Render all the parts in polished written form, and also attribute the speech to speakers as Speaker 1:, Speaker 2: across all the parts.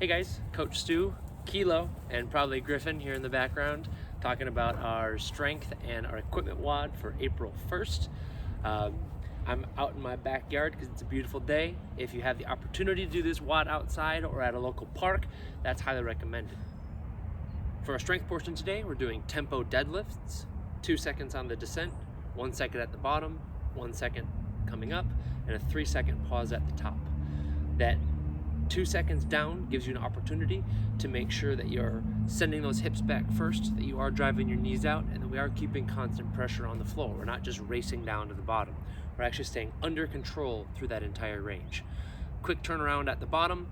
Speaker 1: Hey guys, Coach Stu, Kilo, and probably Griffin here in the background talking about our strength and our equipment WOD for April 1st. I'm out in my backyard because it's a beautiful day. If you have the opportunity to do this WOD outside or at a local park, that's highly recommended. For our strength portion today, we're doing tempo deadlifts, 2 seconds on the descent, 1 second at the bottom, 1 second coming up, and a 3-second pause at the top. That 2 seconds down gives you an opportunity to make sure that you're sending those hips back first, that you are driving your knees out, and that we are keeping constant pressure on the floor. We're not just racing down to the bottom. We're actually staying under control through that entire range. Quick turnaround at the bottom,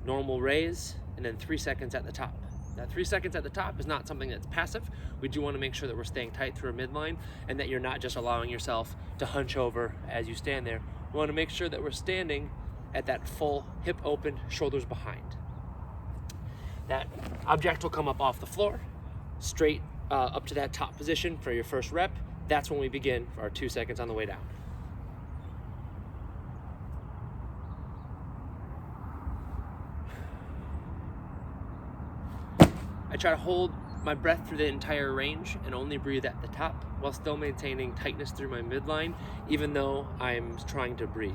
Speaker 1: normal raise, and then 3 seconds at the top. That 3 seconds at the top is not something that's passive. We do want to make sure that we're staying tight through a midline and that you're not just allowing yourself to hunch over as you stand there. We want to make sure that we're standing at that full hip open, shoulders behind. That object will come up off the floor, straight up to that top position for your first rep. That's when we begin for our 2 seconds on the way down. I try to hold my breath through the entire range and only breathe at the top while still maintaining tightness through my midline, even though I'm trying to breathe.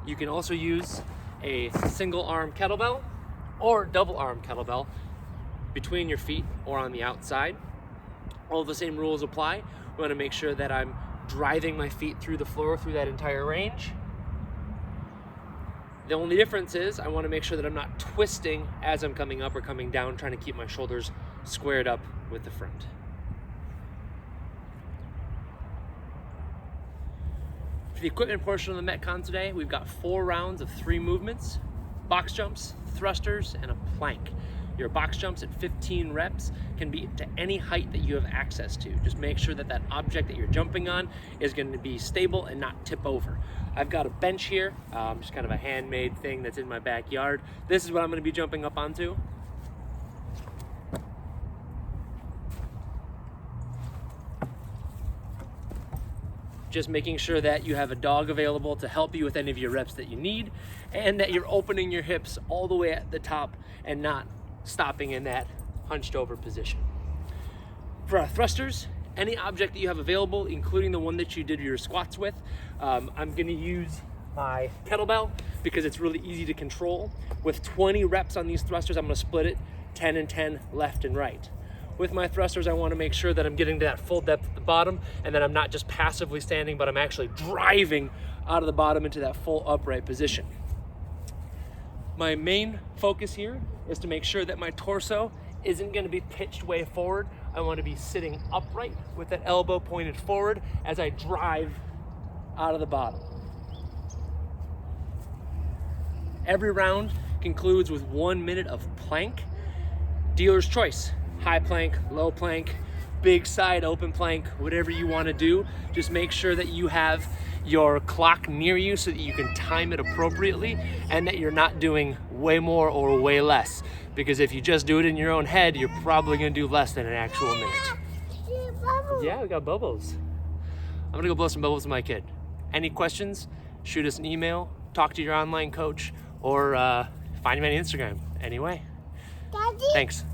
Speaker 1: You can also use a single arm kettlebell or double arm kettlebell between your feet or on the outside. All the same rules apply. We want to make sure that I'm driving my feet through the floor through that entire range. The only difference is I want to make sure that I'm not twisting as I'm coming up or coming down, trying to keep my shoulders squared up with the front. For the equipment portion of the Metcon today, we've got 4 rounds of 3 movements: box jumps, thrusters, and a plank. Your box jumps at 15 reps can be to any height that you have access to. Just make sure that that object that you're jumping on is going to be stable and not tip over. I've got a bench here, just kind of a handmade thing that's in my backyard. This is what I'm going to be jumping up onto. Just making sure that you have a dog available to help you with any of your reps that you need, and that you're opening your hips all the way at the top and not stopping in that hunched over position. For our thrusters, any object that you have available, including the one that you did your squats with, I'm going to use my kettlebell because it's really easy to control. With 20 reps on these thrusters, I'm going to split it 10 and 10 left and right. With my thrusters, I want to make sure that I'm getting to that full depth at the bottom and that I'm not just passively standing, but I'm actually driving out of the bottom into that full upright position. My main focus here is to make sure that my torso isn't going to be pitched way forward. I want to be sitting upright with that elbow pointed forward as I drive out of the bottom. Every round concludes with 1 minute of plank. Dealer's choice: high plank, low plank, big side open plank, whatever you want to do. Just make sure that you have your clock near you so that you can time it appropriately and that you're not doing way more or way less. Because if you just do it in your own head, you're probably going to do less than an actual minute. Yeah, we got bubbles. I'm going to go blow some bubbles with my kid. Any questions? Shoot us an email, talk to your online coach, or find me on Instagram. Anyway,
Speaker 2: Daddy?
Speaker 1: Thanks.